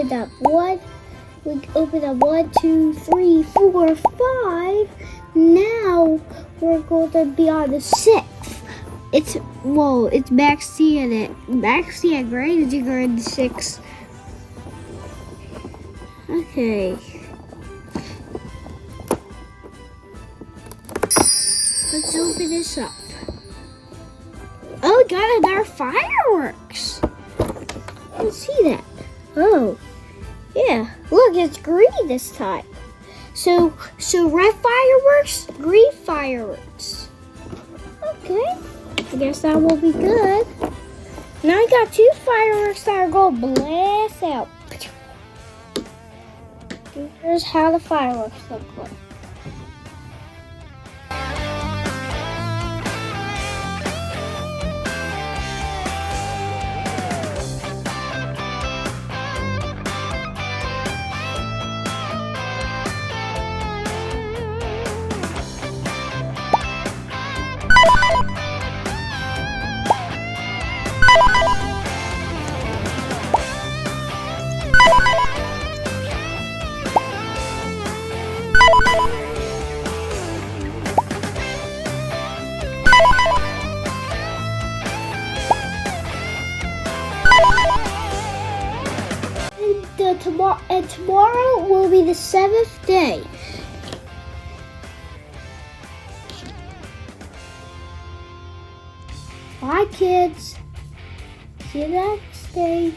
opened up one. We opened up 1, 2, 3, 4, 5. Now we're going to be on the 6th. It's Maxie in it. Maxie and Granger are in the 6th. Okay. Let's open this up. Oh, we got another fireworks. Let's see that. Oh, yeah. Look, it's green this time. So red fireworks, green fireworks. Okay. I guess that will be good. Now I got 2 fireworks that are going to blast out. Here's how the fireworks look like. And tomorrow will be the 7th day. Bye, kids. See you next day.